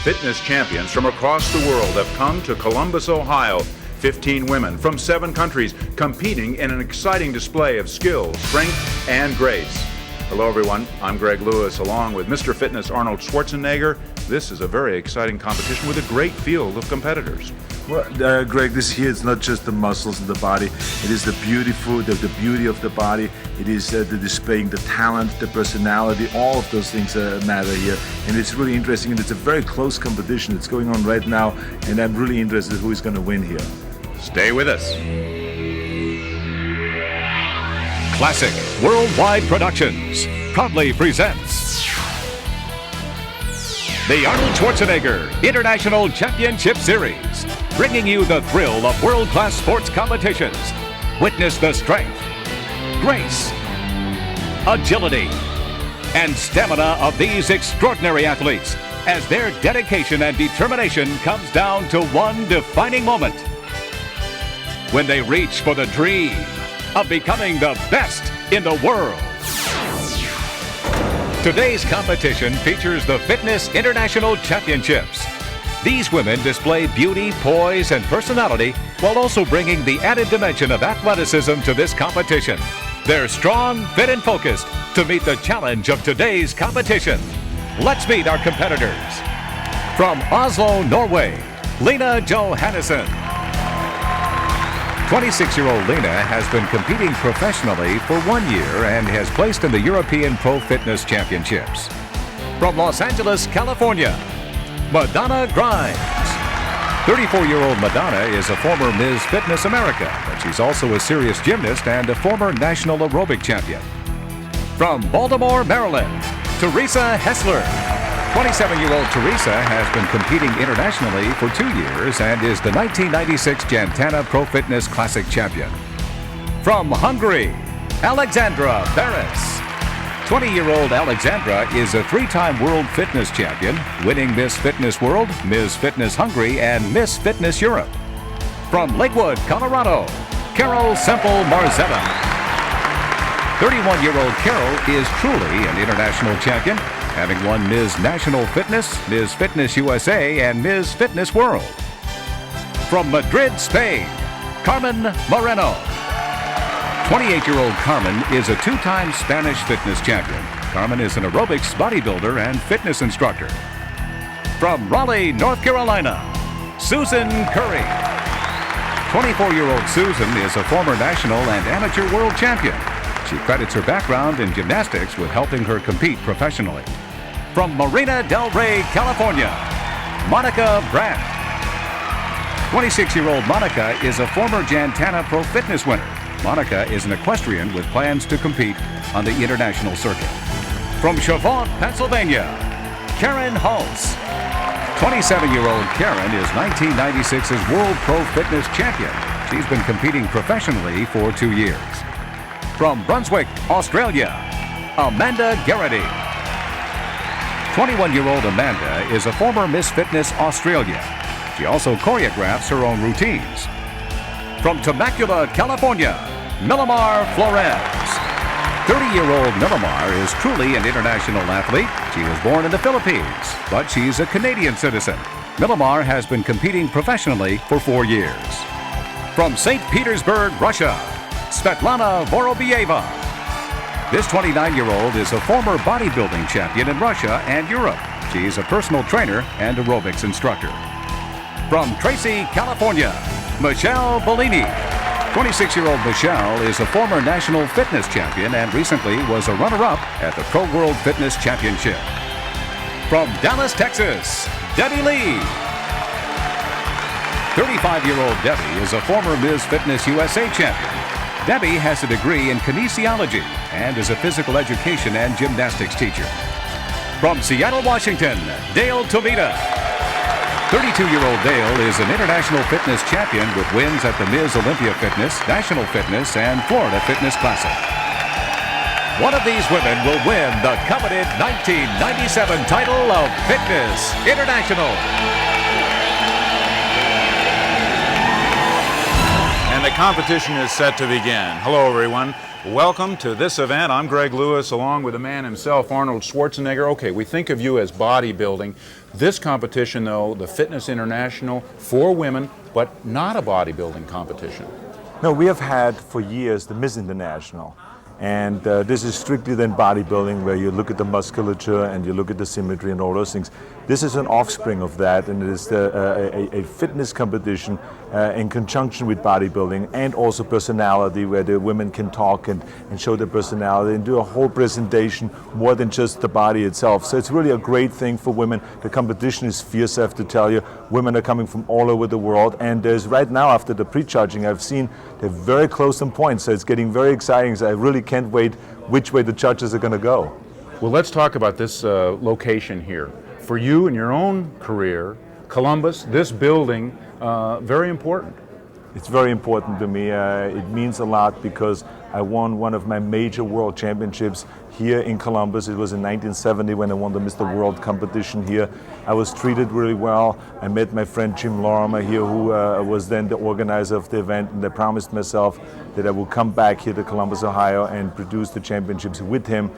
Fitness champions from across the world have come to Columbus, Ohio. 15 women from 7 countries competing in an exciting display of skill, strength, and grace. Hello, everyone. I'm Greg Lewis, along with Mr. Fitness Arnold Schwarzenegger. This is a very exciting competition with a great field of competitors. Well, Greg, this here is not just the muscles in the body. It is the the beauty of the body. It is the displaying the talent, the personality. All of those things matter here, and it's really interesting. And it's a very close competition. It's going on right now, and I'm really interested who is going to win here. Stay with us. Classic Worldwide Productions proudly presents the Arnold Schwarzenegger International Championship Series, bringing you the thrill of world-class sports competitions. Witness the strength, grace, agility, and stamina of these extraordinary athletes as their dedication and determination comes down to one defining moment, when they reach for the dream of becoming the best in the world. Today's competition features the Fitness International Championships. These women display beauty, poise, and personality while also bringing the added dimension of athleticism to this competition. They're strong, fit, and focused to meet the challenge of today's competition. Let's meet our competitors. From Oslo, Norway, Lena Johannesson. 26-year-old Lena has been competing professionally for 1 year and has placed in the European Pro Fitness Championships. From Los Angeles, California, Madonna Grimes. 34-year-old Madonna is a former Ms. Fitness America, but she's also a serious gymnast and a former national aerobic champion. From Baltimore, Maryland, Teresa Hessler. 27-year-old Teresa has been competing internationally for 2 years and is the 1996 Jantana Pro Fitness Classic champion. From Hungary, Alexandra Beres. 20-year-old Alexandra is a 3-time World Fitness champion, winning Miss Fitness World, Miss Fitness Hungary, and Miss Fitness Europe. From Lakewood, Colorado, Carol Semple Marzetta. 31-year-old Carol is truly an international champion, having won Ms. National Fitness, Ms. Fitness USA, and Ms. Fitness World. From Madrid, Spain, Carmen Moreno. 28-year-old Carmen is a 2-time Spanish fitness champion. Carmen is an aerobics bodybuilder and fitness instructor. From Raleigh, North Carolina, Susan Curry. 24-year-old Susan is a former national and amateur world champion. She credits her background in gymnastics with helping her compete professionally. From Marina del Rey, California, Monica Brandt. 26-year-old Monica is a former Jantana Pro Fitness winner. Monica is an equestrian with plans to compete on the international circuit. From Chavant, Pennsylvania, Karen Hulse. 27-year-old Karen is 1996's World Pro Fitness champion. She's been competing professionally for 2 years. From Brunswick, Australia, Amanda Garrity. 21-year-old Amanda is a former Miss Fitness Australia. She also choreographs her own routines. From Temecula, California, Milimar Flores. 30-year-old Milimar is truly an international athlete. She was born in the Philippines, but she's a Canadian citizen. Milimar has been competing professionally for 4 years. From St. Petersburg, Russia, Svetlana Vorobieva. This 29-year-old is a former bodybuilding champion in Russia and Europe. She's a personal trainer and aerobics instructor. From Tracy, California, Michelle Bellini. 26-year-old Michelle is a former national fitness champion and recently was a runner-up at the Pro World Fitness Championship. From Dallas, Texas, Debbie Lee. 35-year-old Debbie is a former Ms. Fitness USA champion. Debbie has a degree in kinesiology and is a physical education and gymnastics teacher. From Seattle, Washington, Dale Tomita. 32-year-old Dale is an international fitness champion with wins at the Ms. Olympia Fitness, National Fitness, and Florida Fitness Classic. One of these women will win the coveted 1997 title of Fitness International. And And the competition is set to begin. Hello, everyone. Welcome to this event. I'm Greg Lewis, along with the man himself, Arnold Schwarzenegger. Okay, we think of you as bodybuilding. This competition, though, the Fitness International for women, but not a bodybuilding competition. No, we have had for years the Miss International. And this is strictly then bodybuilding, where you look at the musculature and you look at the symmetry and all those things. This is an offspring of that, and it is a fitness competition in conjunction with bodybuilding, and also personality, where the women can talk and show their personality and do a whole presentation more than just the body itself. So it's really a great thing for women. The competition is fierce, I have to tell you. Women are coming from all over the world, and there's right now, after the pre-judging, I've seen they're very close on points, so it's getting very exciting. So I really can't wait which way the judges are going to go. Well, let's talk about this location here. For you in your own career, Columbus, this building, very important. It's very important to me. It means a lot because I won one of my major world championships here in Columbus. It was in 1970 when I won the Mr. World competition here. I was treated really well. I met my friend Jim Lorimer here, who was then the organizer of the event, and I promised myself that I would come back here to Columbus, Ohio, and produce the championships with him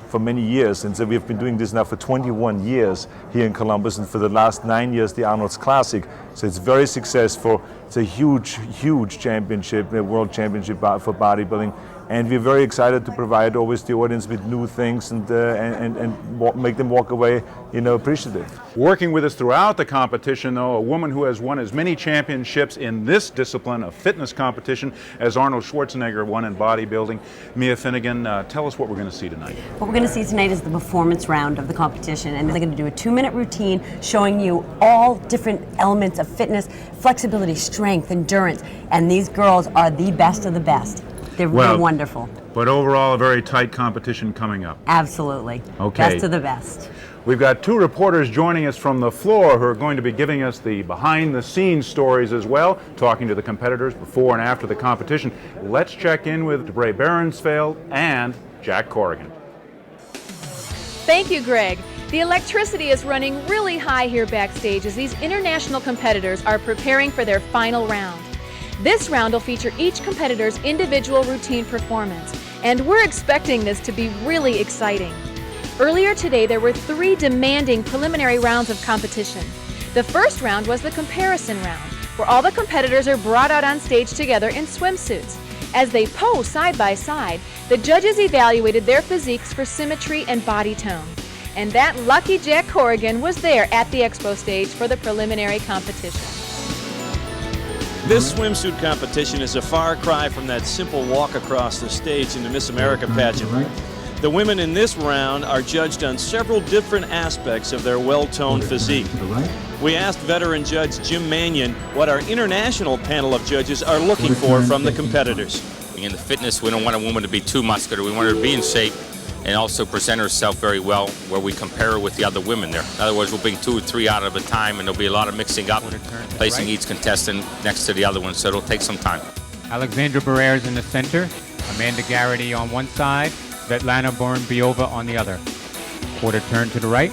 for many years. And so we've been doing this now for 21 years here in Columbus, and for the last 9 years the Arnold's Classic. So it's very successful. It's a huge, huge championship, a world championship for bodybuilding. And we're very excited to provide always the audience with new things and make them walk away, appreciative. Working with us throughout the competition, though, a woman who has won as many championships in this discipline of fitness competition as Arnold Schwarzenegger won in bodybuilding. Mia Finnegan, tell us what we're going to see tonight. What we're going to see tonight is the performance round of the competition, and they're going to do a 2-minute routine showing you all different elements of fitness, flexibility, strength, endurance, and these girls are the best of the best. They're really wonderful. But overall, a very tight competition coming up. Absolutely. Okay. Best of the best. We've got two reporters joining us from the floor who are going to be giving us the behind-the-scenes stories as well, talking to the competitors before and after the competition. Let's check in with Debray Berensfeld and Jack Corrigan. Thank you, Greg. The electricity is running really high here backstage as these international competitors are preparing for their final round. This round will feature each competitor's individual routine performance, and we're expecting this to be really exciting. Earlier today, there were 3 demanding preliminary rounds of competition. The first round was the comparison round, where all the competitors are brought out on stage together in swimsuits. As they pose side by side, the judges evaluated their physiques for symmetry and body tone. And that lucky Jack Corrigan was there at the expo stage for the preliminary competition. This swimsuit competition is a far cry from that simple walk across the stage in the Miss America pageant. The women in this round are judged on several different aspects of their well-toned physique. We asked veteran judge Jim Mannion what our international panel of judges are looking for from the competitors. In the fitness, we don't want a woman to be too muscular. We want her to be in shape and also present herself very well, where we compare her with the other women there. In other words, we'll bring 2 or 3 out at a time, and there'll be a lot of mixing up, placing each contestant next to the other one, so it'll take some time. Alexandra Barrera's in the center, Amanda Garrity on one side, Svetlana Bourne-Biova on the other. Quarter turn to the right.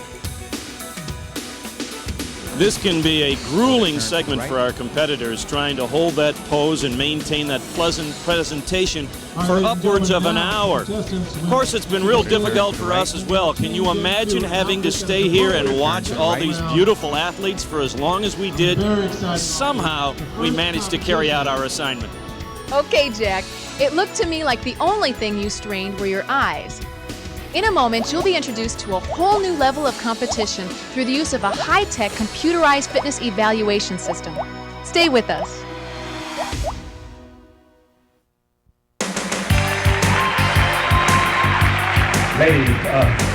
This can be a grueling segment for our competitors, trying to hold that pose and maintain that pleasant presentation for upwards of an hour. Of course, it's been real difficult for us as well. Can you imagine having to stay here and watch all these beautiful athletes for as long as we did? Somehow, we managed to carry out our assignment. Okay, Jack, it looked to me like the only thing you strained were your eyes. In a moment, you'll be introduced to a whole new level of competition through the use of a high-tech computerized fitness evaluation system. Stay with us. Ladies,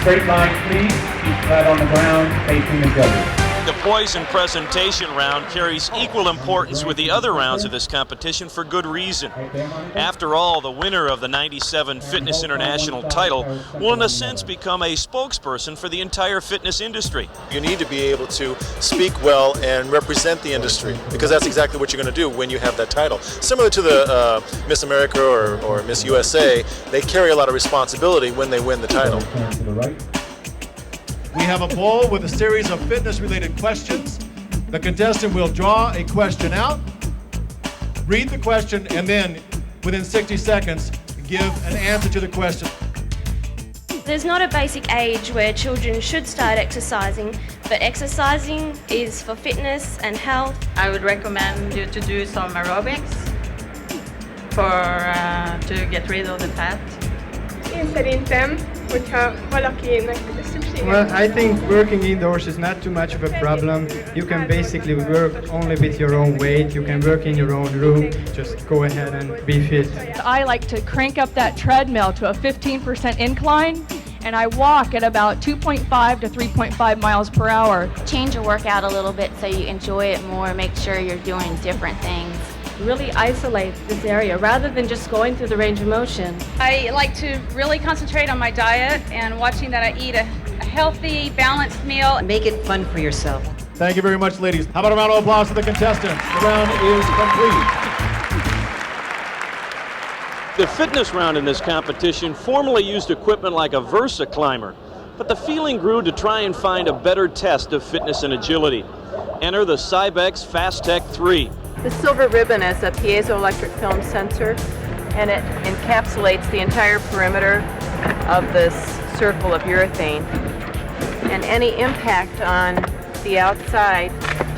straight line, please. Keep flat on the ground, facing the judges. The poise and presentation round carries equal importance with the other rounds of this competition for good reason. After all, the winner of the '97 Fitness International title will in a sense become a spokesperson for the entire fitness industry. You need to be able to speak well and represent the industry, because that's exactly what you're going to do when you have that title. Similar to the Miss America or Miss USA, they carry a lot of responsibility when they win the title. We have a bowl with a series of fitness-related questions. The contestant will draw a question out. read the question, and then within 60 seconds, give an answer to the question. There's not a basic age where children should start exercising, but exercising is for fitness and health. I would recommend you to do some aerobics to get rid of the fat. Én szerintem, hogyha valakinek szüksége. Well, I think working indoors is not too much of a problem. You can basically work only with your own weight. You can work in your own room. Just go ahead and be fit. I like to crank up that treadmill to a 15% incline, and I walk at about 2.5 to 3.5 miles per hour. Change your workout a little bit so you enjoy it more. Make sure you're doing different things. Really isolate this area rather than just going through the range of motion. I like to really concentrate on my diet and watching that I eat a healthy, balanced meal. Make it fun for yourself. Thank you very much, ladies. How about a round of applause for the contestants? The round is complete. The fitness round in this competition formerly used equipment like a Versa climber, but the feeling grew to try and find a better test of fitness and agility. Enter the Cybex FastTech 3. The silver ribbon is a piezoelectric film sensor, and it encapsulates the entire perimeter of this circle of urethane. And any impact on the outside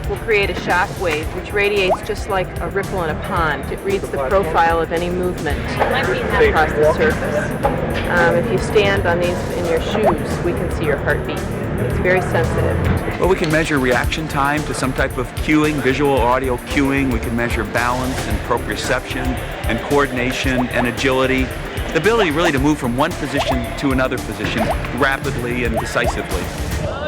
will create a shock wave, which radiates just like a ripple in a pond. It reads the profile of any movement across the surface. If you stand on these in your shoes, we can see your heartbeat. It's very sensitive. Well, we can measure reaction time to some type of cueing, visual or audio cueing. We can measure balance and proprioception and coordination and agility. The ability really to move from one position to another position rapidly and decisively.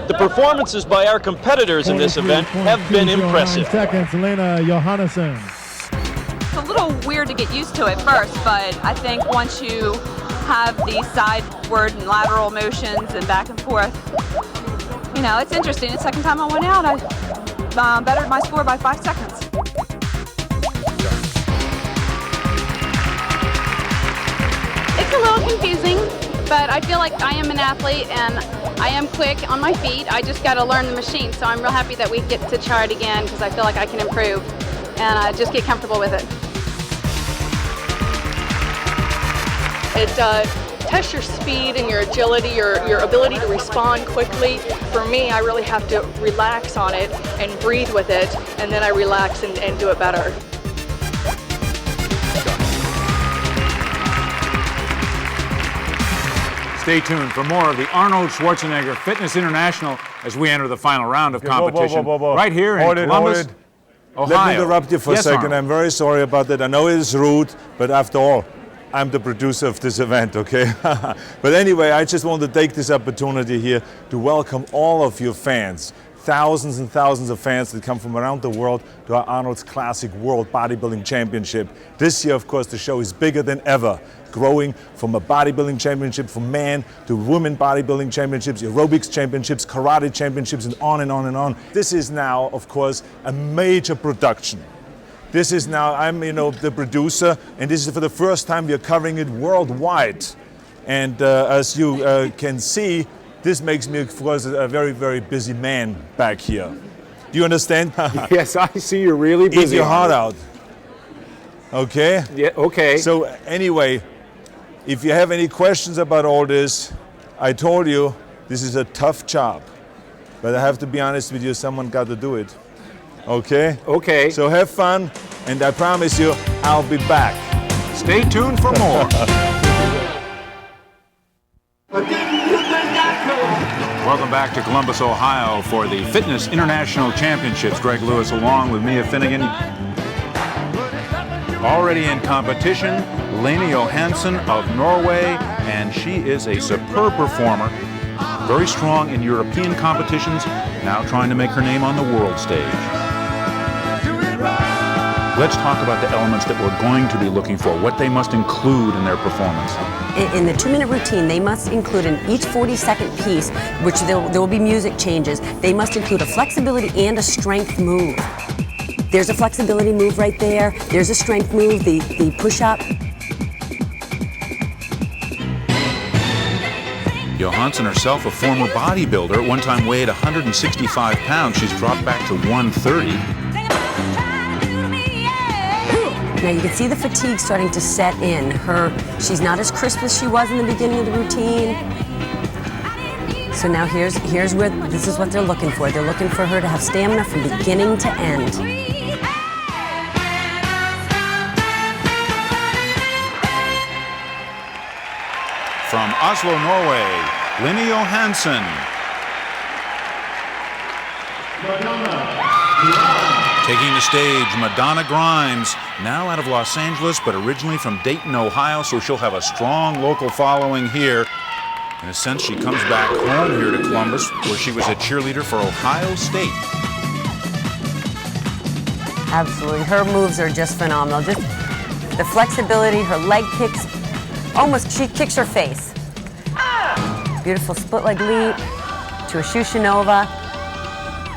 The performances by our competitors in this event have been impressive. 9 seconds, Lena Johannesson. It's a little weird to get used to at first, but I think once you have the sideward and lateral motions and back and forth, you know, it's interesting. The second time I went out, I bettered my score by 5 seconds. It's a little confusing, but I feel like I am an athlete and I am quick on my feet. I just got to learn the machine, so I'm real happy that we get to try it again because I feel like I can improve and just get comfortable with it. It tests your speed and your agility, your ability to respond quickly. For me, I really have to relax on it and breathe with it, and then I relax and do it better. Stay tuned for more of the Arnold Schwarzenegger Fitness International as we enter the final round of competition. Whoa. Right here in Columbus, Ohio. Let me interrupt you for a second. Arnold. I'm very sorry about that. I know it is rude, but after all, I'm the producer of this event, okay? But anyway, I just want to take this opportunity here to welcome all of your fans, thousands and thousands of fans that come from around the world to our Arnold's Classic World Bodybuilding Championship. This year, of course, the show is bigger than ever, growing from a bodybuilding championship for men to women bodybuilding championships, aerobics championships, karate championships, and on and on and on. This is now, of course, a major production. This is now, I'm the producer, and this is for the first time we are covering it worldwide. And as you can see, this makes me, of course, a very, very busy man back here. Do you understand? Yes, I see you're really busy. Eat your heart out. Okay? Yeah, okay. So anyway, if you have any questions about all this, I told you this is a tough job. But I have to be honest with you, someone got to do it. Okay? Okay. So have fun, and I promise you, I'll be back. Stay tuned for more. Welcome back to Columbus, Ohio for the Fitness International Championships. Greg Lewis along with Mia Finnegan. Already in competition, Lena Johannesson of Norway, and she is a superb performer. Very strong in European competitions, now trying to make her name on the world stage. Let's talk about the elements that we're going to be looking for, what they must include in their performance. In the 2-minute routine, they must include in each 40-second piece, which there will be music changes, they must include a flexibility and a strength move. There's a flexibility move right there. There's a strength move, the push-up. Johansson herself, a former bodybuilder, at one time weighed 165 pounds. She's dropped back to 130. Now you can see the fatigue starting to set in. She's not as crisp as she was in the beginning of the routine. So now here's where this is what they're looking for. They're looking for her to have stamina from beginning to end. From Oslo, Norway, Linni Johansen. Taking the stage, Madonna Grimes, now out of Los Angeles, but originally from Dayton, Ohio, so she'll have a strong local following here. In a sense, she comes back home here to Columbus, where she was a cheerleader for Ohio State. Absolutely, her moves are just phenomenal. Just the flexibility, her leg kicks, she kicks her face. Beautiful split leg leap to a Shushinova,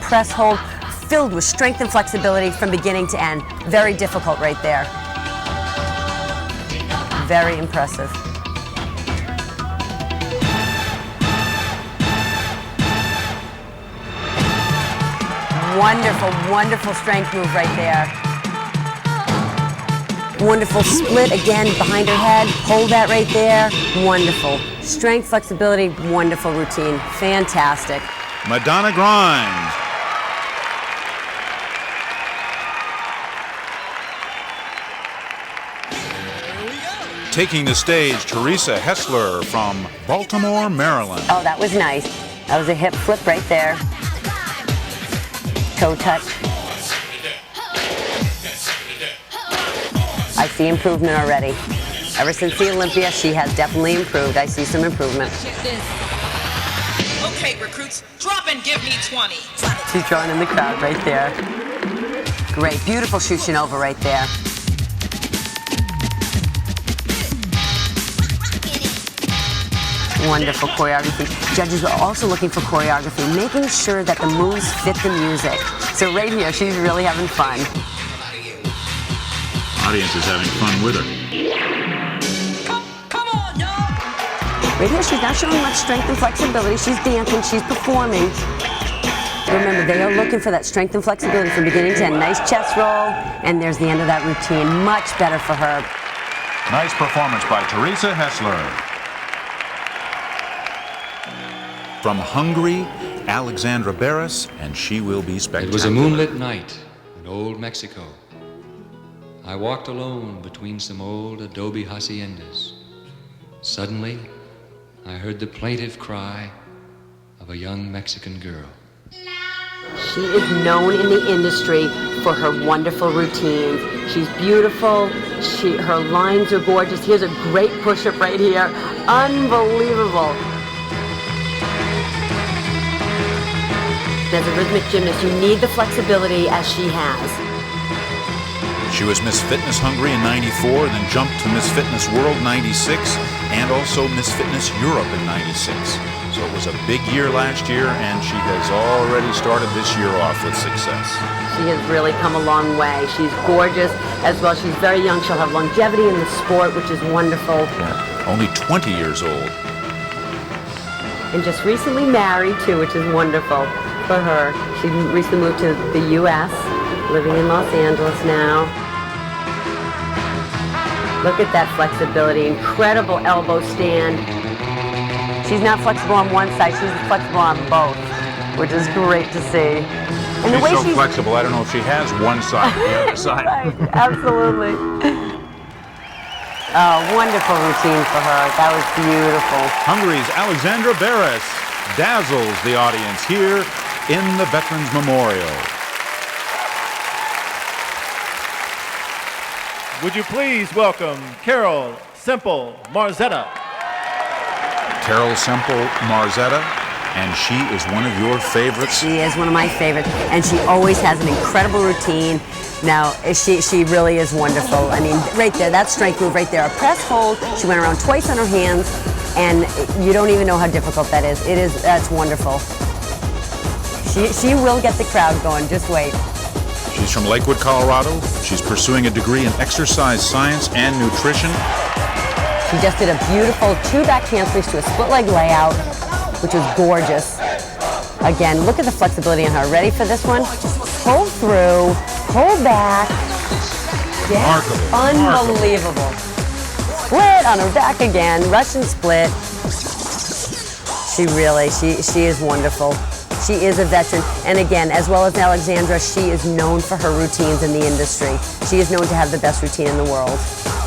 press hold, filled with strength and flexibility from beginning to end. Very difficult right there. Very impressive. Wonderful, wonderful strength move right there. Wonderful split again behind her head. Hold that right there. Wonderful. Strength, flexibility, wonderful routine. Fantastic. Madonna Grimes. Taking the stage, Teresa Hessler from Baltimore, Maryland. Oh, that was nice. That was a hip flip right there. Toe touch. I see improvement already. Ever since the Olympia, she has definitely improved. I see some improvement. Okay, recruits, drop and give me 20. She's drawing in the crowd right there. Great, beautiful Shushinova right there. Wonderful choreography. Judges are also looking for choreography, making sure that the moves fit the music. So right here, she's really having fun. Audience is having fun with her. Right here, she's not showing much strength and flexibility. She's dancing, she's performing. Remember, they are looking for that strength and flexibility from beginning to end. Nice chest roll, and there's the end of that routine. Much better for her. Nice performance by Teresa Hessler. From Hungary, Alexandra Barras, and she will be spectacular. It was a moonlit night in old Mexico. I walked alone between some old adobe haciendas. Suddenly, I heard the plaintive cry of a young Mexican girl. She is known in the industry for her wonderful routines. She's beautiful. Her lines are gorgeous. Here's a great push-up right here. Unbelievable. As a rhythmic gymnast, you need the flexibility as she has. She was Miss Fitness Hungary in '94, then jumped to Miss Fitness World '96, and also Miss Fitness Europe in '96. So it was a big year last year, and she has already started this year off with success. She has really come a long way. She's gorgeous as well. She's very young. She'll have longevity in the sport, which is wonderful. Yeah, only 20 years old. And just recently married, too, which is wonderful for her. She recently moved to the U.S., living in Los Angeles now. Look at that flexibility, incredible elbow stand. She's not flexible on one side, she's flexible on both, which is great to see. And she's so flexible, I don't know if she has one side or the other side. Right, absolutely. Oh, wonderful routine for her. That was beautiful. Hungary's Alexandra Barras dazzles the audience here in the Veterans Memorial. Would you please welcome Carol Semple Marzetta. Carol Semple Marzetta, and she is one of your favorites. She is one of my favorites, and she always has an incredible routine. Now, she really is wonderful. I mean, right there, that strength move right there, a press hold. She went around twice on her hands, and you don't even know how difficult that is. That's wonderful. She will get the crowd going, just wait. She's from Lakewood, Colorado. She's pursuing a degree in exercise science and nutrition. She just did a beautiful 2 back handsprings to a split leg layout, which was gorgeous. Again, look at the flexibility in her. Ready for this one? Pull through, pull back. Remarkable. Unbelievable. Split on her back again, Russian split. She is wonderful. She is a veteran. And again, as well as Alexandra, she is known for her routines in the industry. She is known to have the best routine in the world.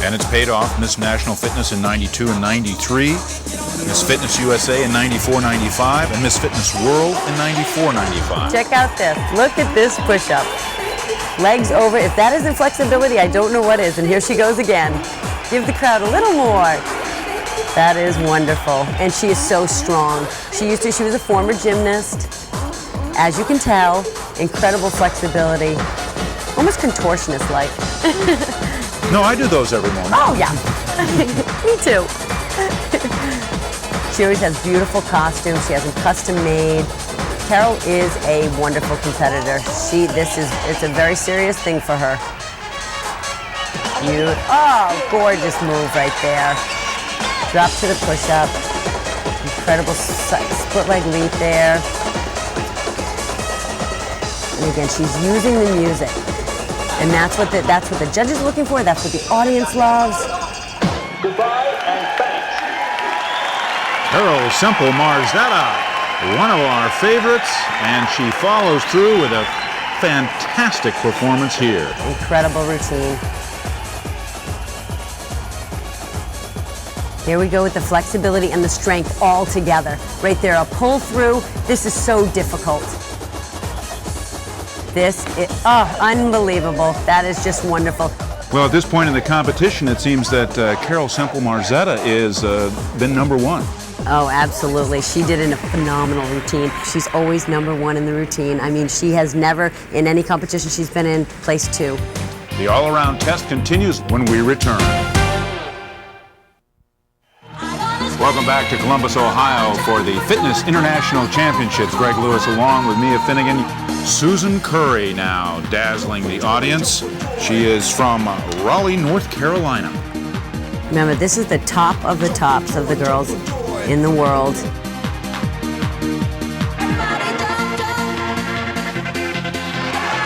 And it's paid off. Miss National Fitness in 92 and 93, Miss Fitness USA in 94, 95, and Miss Fitness World in 94, 95. Check out this. Look at this push-up. Legs over. If that isn't flexibility, I don't know what is. And here she goes again. Give the crowd a little more. That is wonderful. And she is so strong. She was a former gymnast. As you can tell, incredible flexibility. Almost contortionist-like. No, I do those every morning. Oh, yeah. Me too. She always has beautiful costumes. She has them custom made. Carol is a wonderful competitor. It's a very serious thing for her. Oh, gorgeous move right there. Drop to the push-up. Incredible split leg leap there. And again, she's using the music. And that's what the judges are looking for. That's what the audience loves. Goodbye and thanks. Carol Simple Marzetta, one of our favorites, and she follows through with a fantastic performance here. Incredible routine. Here we go with the flexibility and the strength all together. Right there, a pull through. This is so difficult. This is, unbelievable. That is just wonderful. Well, at this point in the competition, it seems that Carol Simple Marzetta is been number one. Oh, absolutely. She did a phenomenal routine. She's always number one in the routine. I mean, she has never, in any competition she's been in, placed two. The all-around test continues when we return. Welcome back to Columbus, Ohio for the Fitness International Championships. Greg Lewis along with Mia Finnegan. Susan Curry now dazzling the audience. She is from Raleigh, North Carolina. Remember, this is the top of the tops of the girls in the world.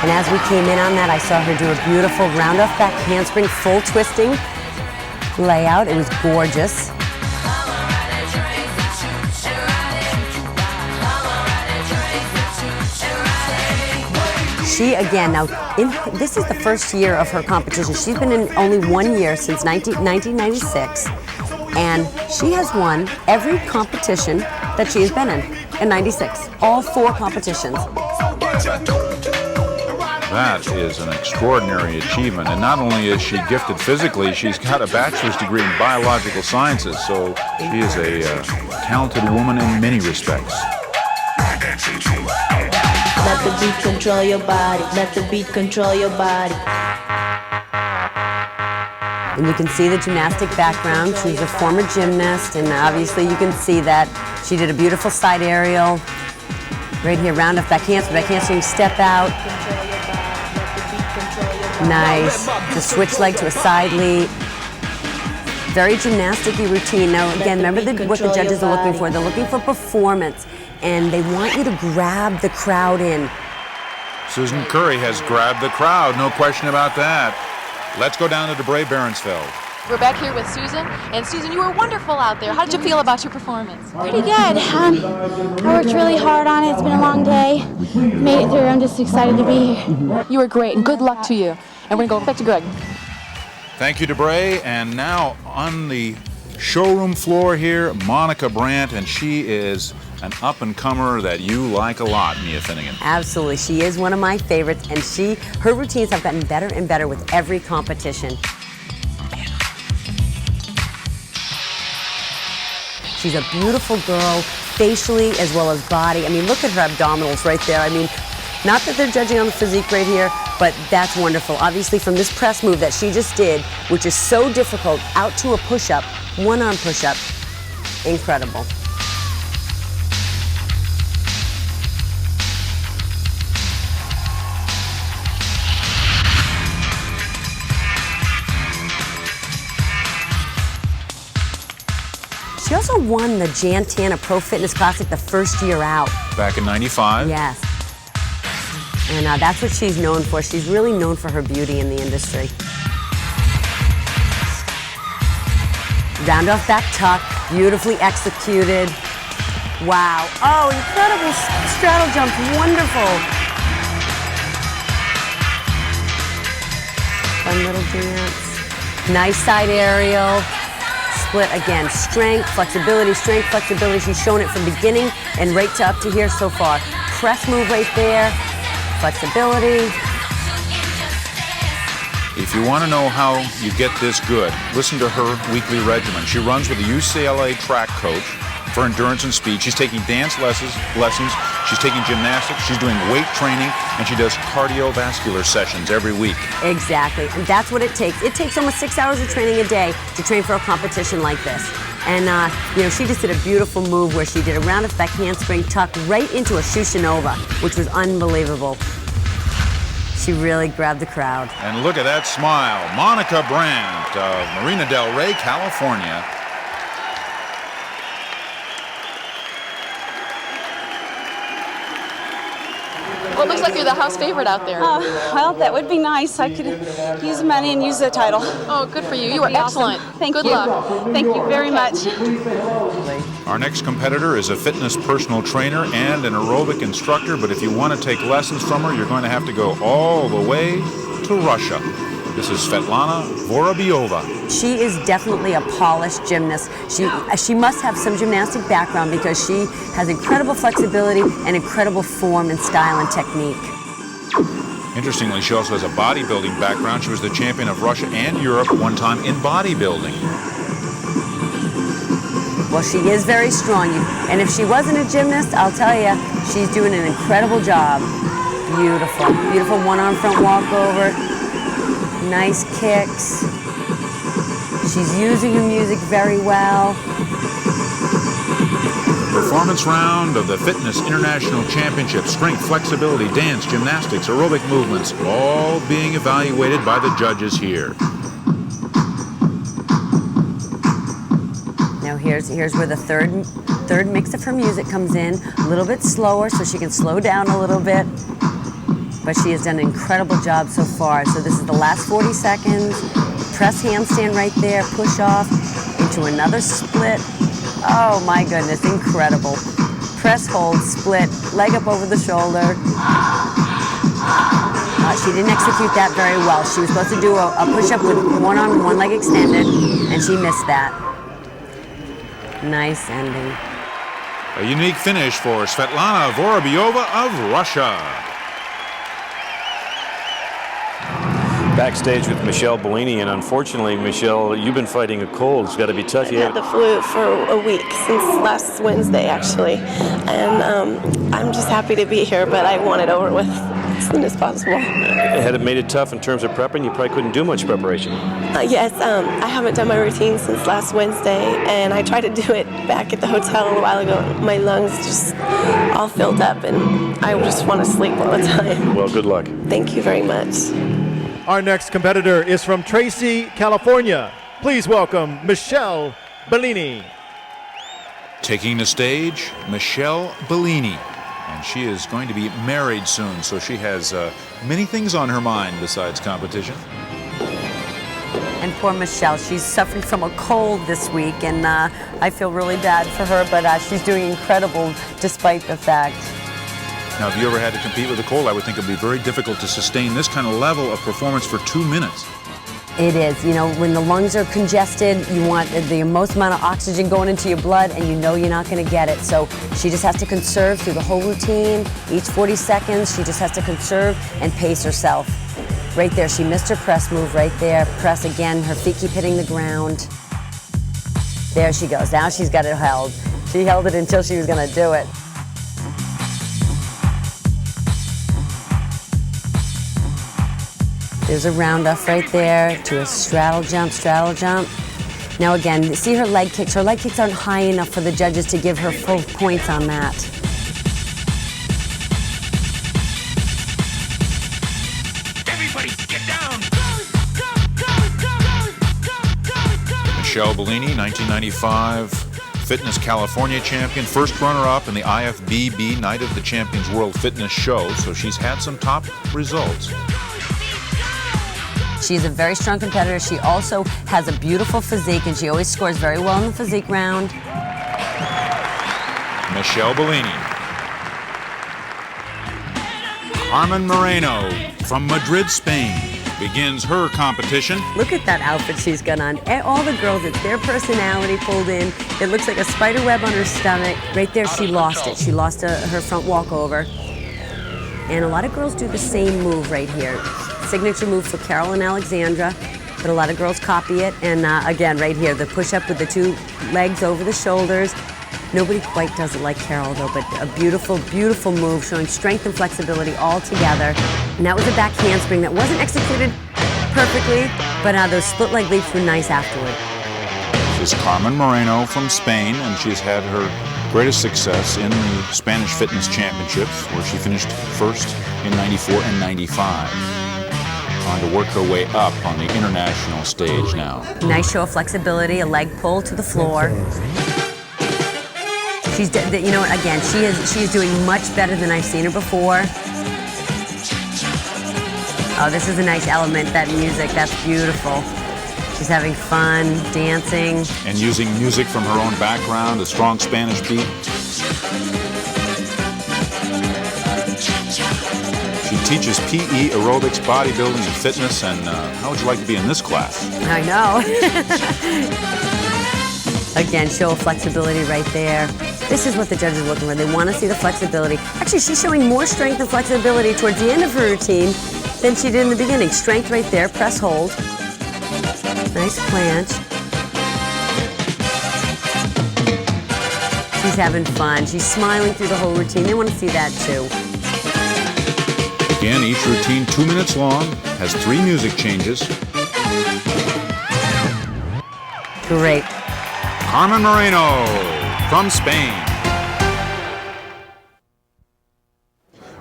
And as we came in on that, I saw her do a beautiful round-off back handspring, full twisting layout. It was gorgeous. She, again, this is the first year of her competition. She's been in only 1 year since 1996, and she has won every competition that she has been in 96. All 4 competitions. That is an extraordinary achievement, and not only is she gifted physically, she's got a bachelor's degree in biological sciences, so she is a talented woman in many respects. Let the beat control your body. Let the beat control your body. And you can see the gymnastic background. She's a former gymnast, and obviously you can see that she did a beautiful side aerial. Right here, round off back handspring, step out. Nice. The switch leg to a side leap. Very gymnastic-y routine. Now, again, remember what the judges are looking for. They're looking for performance, and they want you to grab the crowd in. Susan Curry has grabbed the crowd, no question about that. Let's go down to DeBray Bairnsfeld. We're back here with Susan, and Susan, you were wonderful out there. How did you feel about your performance? Pretty good. I worked really hard on it. It's been a long day. Made it through. I'm just excited to be here. You were great, and good luck to you. And we're going to go back to Greg. Thank you, DeBray. And now on the showroom floor here, Monica Brandt, and she is an up-and-comer that you like a lot, Mia Finnegan. Absolutely. She is one of my favorites, and her routines have gotten better and better with every competition. She's a beautiful girl, facially as well as body. I mean, look at her abdominals right there. I mean, not that they're judging on the physique right here, but that's wonderful. Obviously, from this press move that she just did, which is so difficult, out to a push-up, one-arm push-up, incredible. She also won the Jantana Pro Fitness Classic the first year out. Back in 95? Yes. And that's what she's known for. She's really known for her beauty in the industry. Round off back tuck, beautifully executed. Wow. Oh, incredible straddle jump, wonderful. Fun little dance. Nice side aerial. Split again, strength, flexibility, strength, flexibility. She's shown it from beginning and right to up to here so far. Press move right there, flexibility. If you want to know how you get this good, listen to her weekly regimen. She runs with a UCLA track coach for endurance and speed. She's taking dance lessons, she's taking gymnastics, she's doing weight training, and she does cardiovascular sessions every week. Exactly, and that's what it takes. It takes almost 6 hours of training a day to train for a competition like this. And, you know, she just did a beautiful move where she did a round of back handspring tuck right into a Shushanova, which was unbelievable. She really grabbed the crowd. And look at that smile. Monica Brandt of Marina Del Rey, California. Well, it looks like you're the house favorite out there. Well, that would be nice. I could use money and use the title. Oh, good for you. You were excellent. Awesome. Thank good you. luck. Thank you very much. Our next competitor is a fitness personal trainer and an aerobic instructor, but if you want to take lessons from her, you're going to have to go all the way to Russia. This is Svetlana Vorobyova. She is definitely a polished gymnast. She must have some gymnastic background because she has incredible flexibility and incredible form and style and technique. Interestingly, she also has a bodybuilding background. She was the champion of Russia and Europe one time in bodybuilding. Well, she is very strong. And if she wasn't a gymnast, I'll tell you, she's doing an incredible job. Beautiful. Beautiful one-arm front walkover. Nice kicks. She's using her music very well. Performance round of the Fitness International Championship. Strength, flexibility, dance, gymnastics, aerobic movements, all being evaluated by the judges here. Now here's where the third mix of her music comes in. A little bit slower so she can slow down a little bit. But she has done an incredible job so far. So this is the last 40 seconds. Press handstand right there, push off into another split. Oh my goodness, incredible. Press hold, split, leg up over the shoulder. She didn't execute that very well. She was supposed to do a push-up with one arm and one leg extended, and she missed that. Nice ending. A unique finish for Svetlana Vorobyova of Russia. Backstage with Michelle Bellini, and unfortunately, Michelle, you've been fighting a cold. It's got to be tough. I've had the flu for a week, since last Wednesday, actually. And I'm just happy to be here, but I want it over with as soon as possible. Had it made it tough in terms of prepping? You probably couldn't do much preparation. Yes, I haven't done my routine since last Wednesday, and I tried to do it back at the hotel a while ago. My lungs just all filled up, and I just want to sleep all the time. Well, good luck. Thank you very much. Our next competitor is from Tracy, California. Please welcome Michelle Bellini. Taking the stage, Michelle Bellini. And she is going to be married soon, so she has many things on her mind besides competition. And poor Michelle, she's suffering from a cold this week, and I feel really bad for her, but she's doing incredible despite the fact. Now, if you ever had to compete with a cold, I would think it would be very difficult to sustain this kind of level of performance for 2 minutes. It is. You know, when the lungs are congested, you want the most amount of oxygen going into your blood, and you know you're not going to get it. So she just has to conserve through the whole routine. Each 40 seconds, she just has to conserve and pace herself. Right there, she missed her press move right there. Press again, her feet keep hitting the ground. There she goes. Now she's got it held. She held it until she was going to do it. There's a round off right there to a straddle jump, straddle jump. Now again, see her leg kicks. Her leg kicks aren't high enough for the judges to give her full points on that. Everybody get down! Michelle Bellini, 1995 Fitness California champion, first runner-up in the IFBB Night of the Champions World Fitness Show, so she's had some top results. She's a very strong competitor. She also has a beautiful physique, and she always scores very well in the physique round. Michelle Bellini. Carmen Moreno from Madrid, Spain, begins her competition. Look at that outfit she's got on. All the girls, it's their personality pulled in. It looks like a spider web on her stomach. Right there, she lost it. She lost her front walkover. And a lot of girls do the same move right here. Signature move for Carol and Alexandra, but a lot of girls copy it. And again, right here, the push-up with the two legs over the shoulders. Nobody quite does it like Carol, though, but a beautiful, beautiful move showing strength and flexibility all together. And that was a back handspring that wasn't executed perfectly, but those split leg leaps were nice afterward. She's Carmen Moreno from Spain, and she's had her greatest success in the Spanish Fitness Championships, where she finished first in '94 and '95. Trying to work her way up on the international stage now. Nice show of flexibility, a leg pull to the floor. She's, you know, again, she is doing much better than I've seen her before. Oh, this is a nice element, that music, that's beautiful. She's having fun, dancing. And using music from her own background, a strong Spanish beat. She teaches PE, aerobics, bodybuilding, and fitness, and how would you like to be in this class? I know. Again, show of flexibility right there. This is what the judges are looking for. They want to see the flexibility. Actually, she's showing more strength and flexibility towards the end of her routine than she did in the beginning. Strength right there, press hold. Nice planche. She's having fun. She's smiling through the whole routine. They want to see that too. Again, each routine 2 minutes long, has 3 music changes. Great. Carmen Moreno from Spain.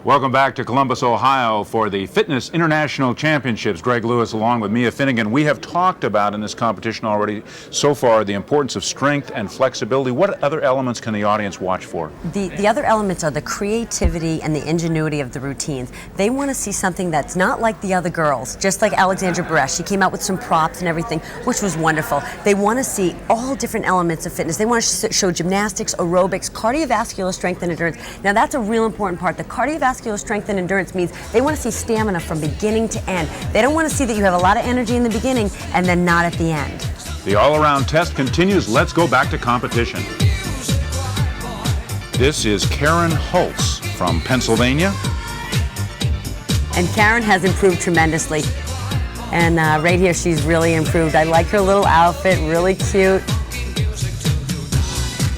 Welcome back to Columbus, Ohio for the Fitness International Championships. Greg Lewis along with Mia Finnegan. We have talked about in this competition already so far the importance of strength and flexibility. What other elements can the audience watch for? The other elements are the creativity and the ingenuity of the routines. They want to see something that's not like the other girls, just like Alexandra Beresh. She came out with some props and everything, which was wonderful. They want to see all different elements of fitness. They want to show gymnastics, aerobics, cardiovascular strength and endurance. Now that's a real important part. The cardiovascular strength and endurance means they want to see stamina from beginning to end. They don't want to see that you have a lot of energy in the beginning and then not at the end. The all-around test continues. Let's go back to competition. This is Karen Holtz from Pennsylvania. And Karen has improved tremendously. And right here, she's really improved. I like her little outfit, really cute.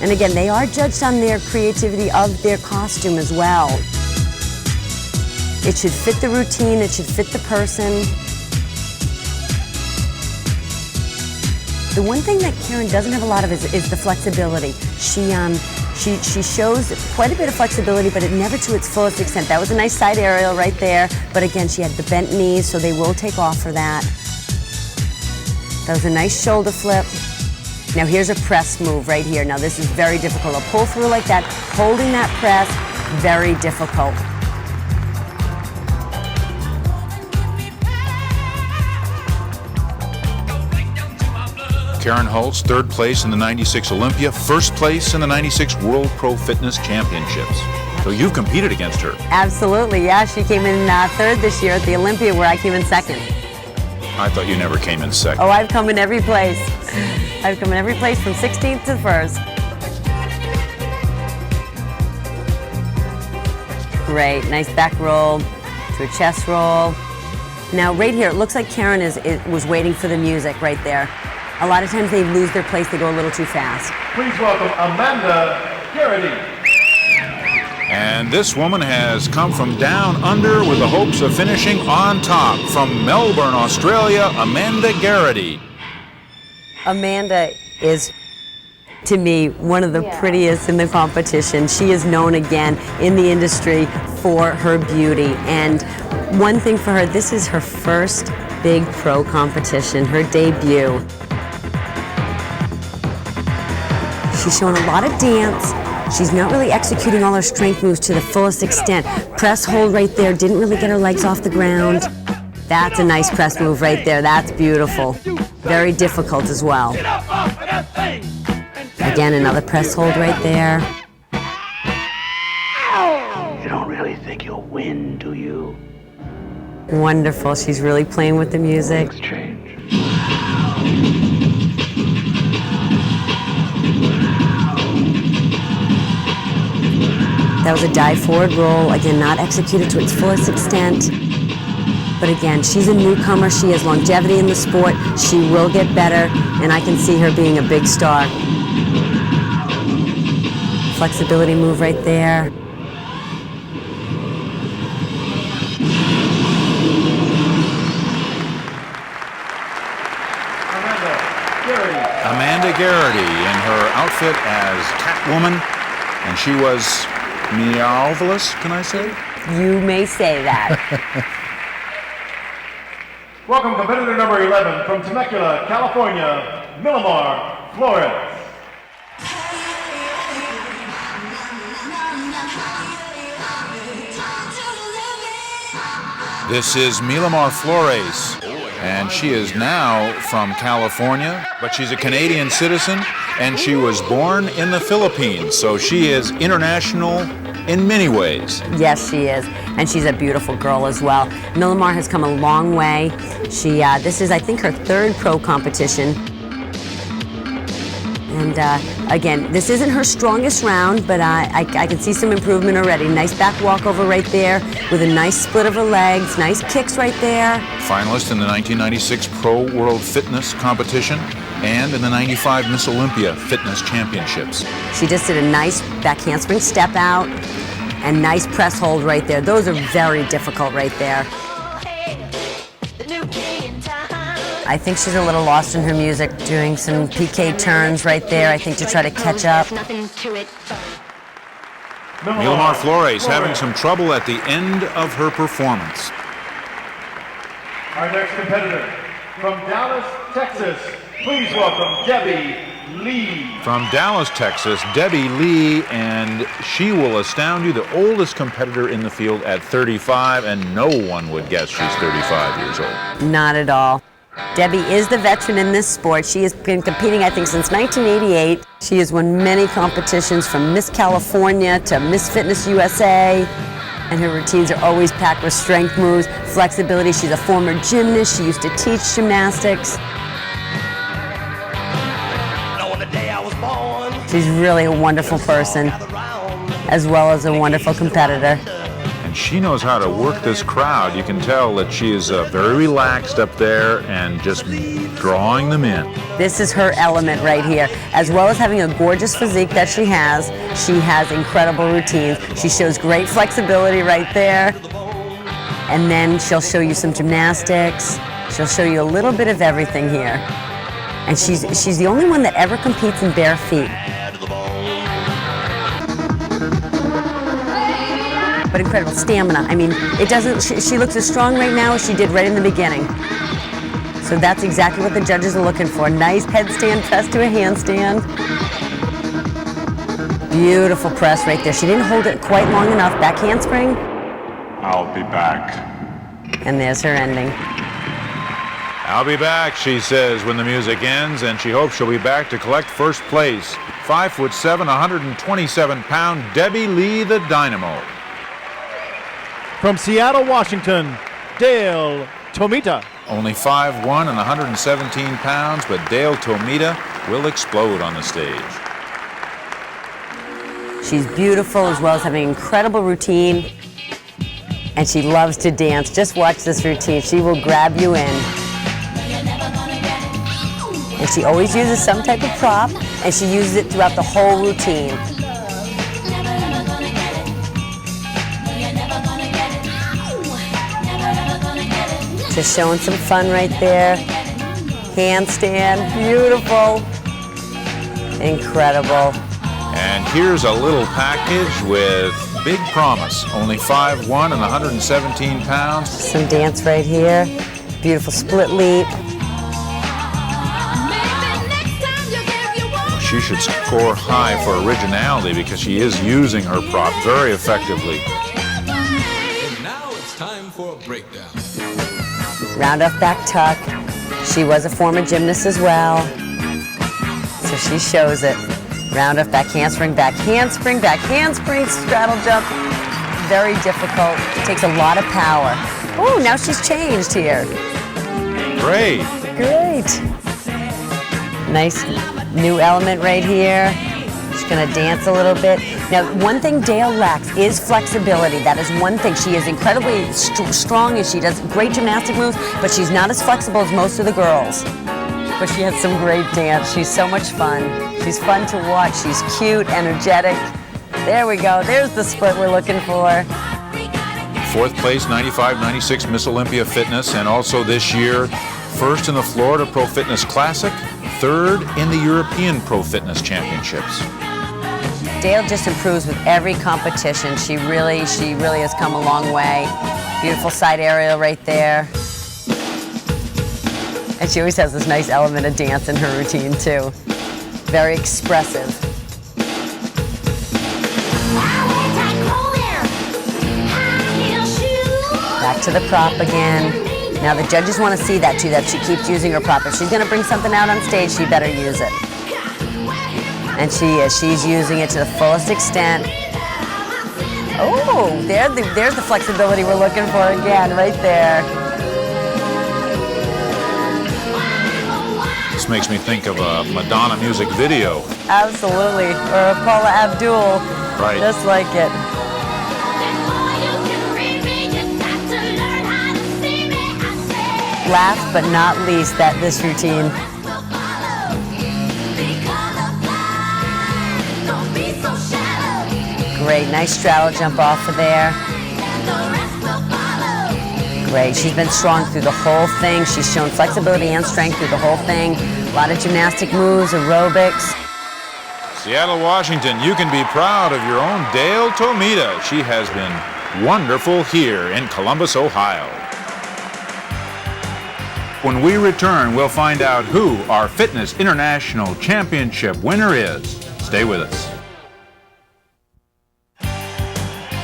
And again, they are judged on their creativity of their costume as well. It should fit the routine, it should fit the person. The one thing that Karen doesn't have a lot of is the flexibility. She shows quite a bit of flexibility, but it never to its fullest extent. That was a nice side aerial right there, but again, she had the bent knees, so they will take off for that. That was a nice shoulder flip. Now here's a press move right here. Now this is very difficult. A pull through like that, holding that press, very difficult. Karen Holtz, 3rd place in the '96 Olympia, 1st place in the '96 World Pro Fitness Championships. So you've competed against her. Absolutely, yeah. She came in 3rd this year at the Olympia, where I came in 2nd. I thought you never came in 2nd. Oh, I've come in every place. I've come in every place from 16th to 1st. Great, nice back roll to a chest roll. Now right here, it looks like Karen was waiting for the music right there. A lot of times they lose their place, they go a little too fast. Please welcome Amanda Garrity. And this woman has come from down under with the hopes of finishing on top. From Melbourne, Australia, Amanda Garrity. Amanda is, to me, one of the prettiest in the competition. She is known again in the industry for her beauty. And one thing for her, this is her first big pro competition, her debut. She's showing a lot of dance. She's not really executing all her strength moves to the fullest extent. Press hold right there, didn't really get her legs off the ground. That's a nice press move right there. That's beautiful. Very difficult as well. Again, another press hold right there. You don't really think you'll win, do you? Wonderful. She's really playing with the music. That was a dive forward roll, again, not executed to its fullest extent. But again, she's a newcomer. She has longevity in the sport. She will get better, and I can see her being a big star. Flexibility move right there. Amanda Garrity in her outfit as Catwoman, and she was meowvelous, can I say? You may say that. Welcome competitor number 11 from Temecula, California, Milamar Flores. This is Milamar Flores, and she is now from California, but she's a Canadian citizen, and she was born in the Philippines, so she is international in many ways. Yes, she is, and she's a beautiful girl as well. Milamar has come a long way. This is, I think, her third pro competition. And again, this isn't her strongest round, but I can see some improvement already. Nice back walkover right there with a nice split of her legs, nice kicks right there. Finalist in the 1996 Pro World Fitness Competition and in the 95 Miss Olympia Fitness Championships. She just did a nice back handspring step out and nice press hold right there. Those are very difficult right there. I think she's a little lost in her music, doing some PK turns right there, I think, to try to catch up. Milamar Flores having some trouble at the end of her performance. Our next competitor from Dallas, Texas, please welcome Debbie Lee. From Dallas, Texas, Debbie Lee, and she will astound you, the oldest competitor in the field at 35, and no one would guess she's 35 years old. Not at all. Debbie is the veteran in this sport. She has been competing, I think, since 1988. She has won many competitions from Miss California to Miss Fitness USA. And her routines are always packed with strength moves, flexibility. She's a former gymnast. She used to teach gymnastics. She's really a wonderful person, as well as a wonderful competitor. And she knows how to work this crowd. You can tell that she is very relaxed up there and just drawing them in. This is her element right here. As well as having a gorgeous physique that she has incredible routines. She shows great flexibility right there. And then she'll show you some gymnastics. She'll show you a little bit of everything here. And she's the only one that ever competes in bare feet. But incredible stamina. I mean, she looks as strong right now as she did right in the beginning. So that's exactly what the judges are looking for. Nice headstand press to a handstand. Beautiful press right there. She didn't hold it quite long enough. Back handspring. I'll be back. And there's her ending. I'll be back, she says, when the music ends, and she hopes she'll be back to collect first place. 5'7", 127-pound Debbie Lee, the Dynamo. From Seattle, Washington, Dale Tomita. Only 5'1" and 117 pounds, but Dale Tomita will explode on the stage. She's beautiful, as well as having an incredible routine, and she loves to dance. Just watch this routine. She will grab you in. And she always uses some type of prop, and she uses it throughout the whole routine. Just showing some fun right there. Handstand, beautiful. Incredible. And here's a little package with big promise. Only 5'1" and 117 pounds. Some dance right here. Beautiful split leap. She should score high for originality because she is using her prop very effectively. And now it's time for a breakdown. Round off back tuck. She was a former gymnast as well. So she shows it. Round off back handspring, back handspring, back handspring, straddle jump. Very difficult. Takes a lot of power. Oh, now she's changed here. Great. Great. Nice new element right here. She's gonna dance a little bit. Now, one thing Dale lacks is flexibility. That is one thing. She is incredibly strong and she does great gymnastic moves, but she's not as flexible as most of the girls. But she has some great dance. She's so much fun. She's fun to watch. She's cute, energetic. There we go. There's the split we're looking for. Fourth place, 95-96 Miss Olympia Fitness, and also this year, first in the Florida Pro Fitness Classic, third in the European Pro Fitness Championships. Dale just improves with every competition. She really has come a long way. Beautiful side aerial right there. And she always has this nice element of dance in her routine too. Very expressive. Back to the prop again. Now the judges want to see that too, that she keeps using her prop. If she's going to bring something out on stage, she better use it. And she is. She's using it to the fullest extent. Oh, there's the flexibility we're looking for again, right there. This makes me think of a Madonna music video. Absolutely, or a Paula Abdul. Right. Just like it. Last but not least, this routine. Great, nice straddle jump off of there. Great, she's been strong through the whole thing. She's shown flexibility and strength through the whole thing. A lot of gymnastic moves, aerobics. Seattle, Washington, you can be proud of your own Dale Tomita. She has been wonderful here in Columbus, Ohio. When we return, we'll find out who our Fitness International Championship winner is. Stay with us.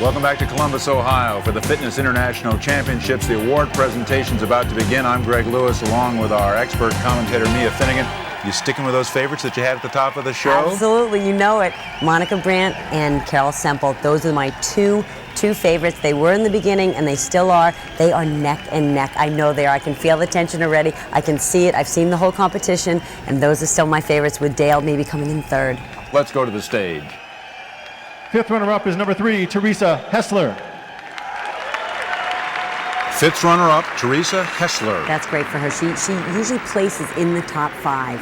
Welcome back to Columbus, Ohio for the Fitness International Championships. The award presentation's about to begin. I'm Greg Lewis along with our expert commentator, Mia Finnegan. You sticking with those favorites that you had at the top of the show? Absolutely, you know it. Monica Brandt and Carol Semple, those are my two favorites. They were in the beginning and they still are. They are neck and neck. I know they are. I can feel the tension already. I can see it. I've seen the whole competition, and those are still my favorites, with Dale maybe coming in third. Let's go to the stage. Fifth runner-up is number 3, Teresa Hessler. Fifth runner-up, Teresa Hessler. That's great for her. She usually places in the top 5.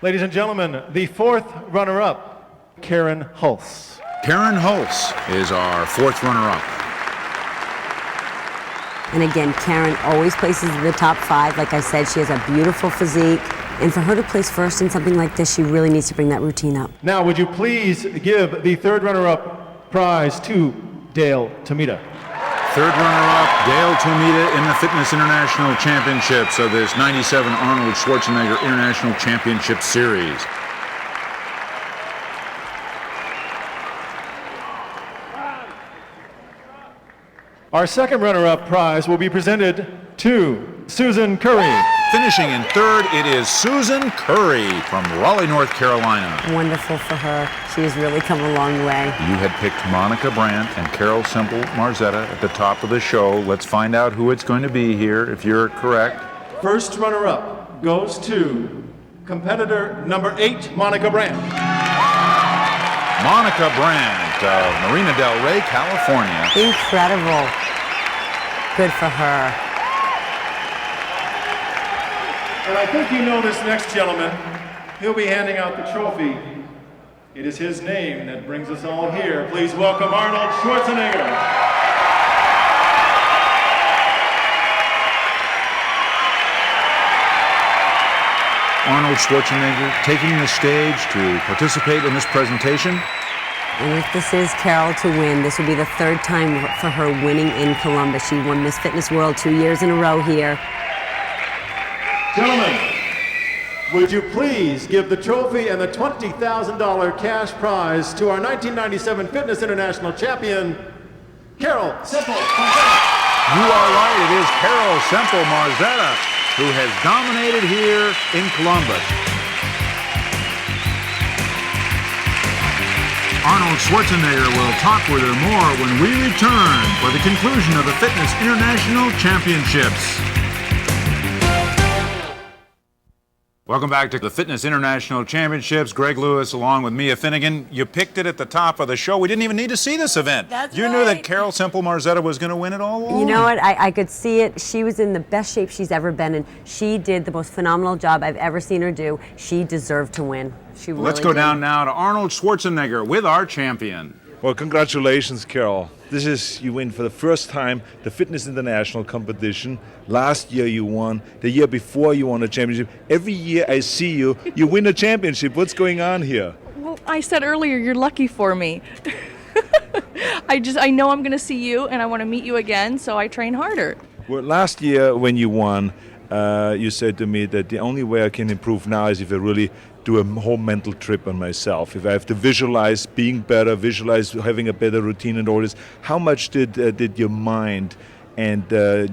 Ladies and gentlemen, the fourth runner-up, Karen Hulse. Karen Hulse is our fourth runner-up. And again, Karen always places in the top 5. Like I said, she has a beautiful physique. And for her to place first in something like this, she really needs to bring that routine up. Now, would you please give the third runner-up prize to Dale Tomita? Third runner-up, Dale Tomita in the Fitness International Championships of this 97 Arnold Schwarzenegger International Championship Series. Our second runner-up prize will be presented to Susan Curry. Finishing in third, it is Susan Curry from Raleigh, North Carolina. Wonderful for her. She has really come a long way. You had picked Monica Brandt and Carol Semple Marzetta at the top of the show. Let's find out who it's going to be here, if you're correct. First runner-up goes to competitor number 8, Monica Brandt. Monica Brandt of Marina del Rey, California. Incredible. Good for her. And I think you know this next gentleman. He'll be handing out the trophy. It is his name that brings us all here. Please welcome Arnold Schwarzenegger. Arnold Schwarzenegger taking the stage to participate in this presentation. And if this is Carol to win, this will be the third time for her winning in Columbus. She won Miss Fitness World 2 years in a row here. Gentlemen, would you please give the trophy and the $20,000 cash prize to our 1997 Fitness International champion, Carol Semple Marzetta. You are right, it is Carol Semple Marzetta who has dominated here in Columbus. Arnold Schwarzenegger will talk with her more when we return for the conclusion of the Fitness International Championships. Welcome back to the Fitness International Championships. Greg Lewis along with Mia Finnegan. You picked it at the top of the show. We didn't even need to see this event. You knew that Carol Semple Marzetta was going to win it all along. You know what? I could see it. She was in the best shape she's ever been in. She did the most phenomenal job I've ever seen her do. She deserved to win. She really Let's go did. down now to Arnold Schwarzenegger with our champion. Well, congratulations, Carol. You win for the first time the Fitness International competition. Last year you won. The year before you won a championship. Every year I see you, you win a championship. What's going on here? Well, I said earlier, you're lucky for me. I know I'm going to see you and I want to meet you again, so I train harder. Well, last year when you won, you said to me that the only way I can improve now is if I really do a whole mental trip on myself. If I have to visualize being better, visualize having a better routine and all this, how much did your mind and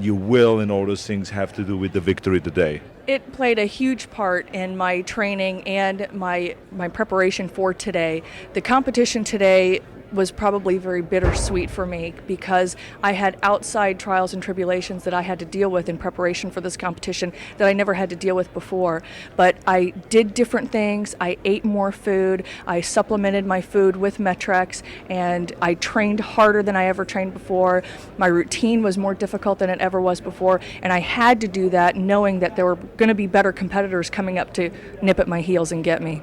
your will and all those things have to do with the victory today? It played a huge part in my training and my preparation for today. The competition today was probably very bittersweet for me because I had outside trials and tribulations that I had to deal with in preparation for this competition that I never had to deal with before. But I did different things. I ate more food. I supplemented my food with Metrex, and I trained harder than I ever trained before. My routine was more difficult than it ever was before, and I had to do that knowing that there were going to be better competitors coming up to nip at my heels and get me.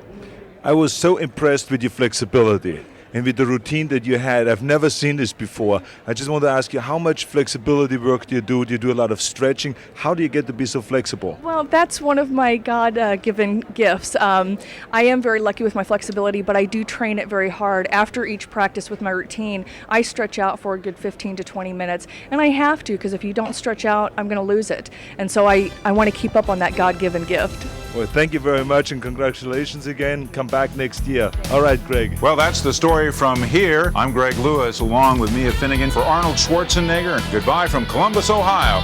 I was so impressed with your flexibility and with the routine that you had. I've never seen this before. I just want to ask you, how much flexibility work do you do? Do you do a lot of stretching? How do you get to be so flexible? Well, that's one of my God-given gifts. I am very lucky with my flexibility, but I do train it very hard. After each practice with my routine, I stretch out for a good 15 to 20 minutes, and I have to, because if you don't stretch out, I'm going to lose it. And so I want to keep up on that God-given gift. Well, thank you very much, and congratulations again. Come back next year. All right, Greg. Well, that's the story from here. I'm Greg Lewis along with Mia Finnegan for Arnold Schwarzenegger. Goodbye from Columbus, Ohio.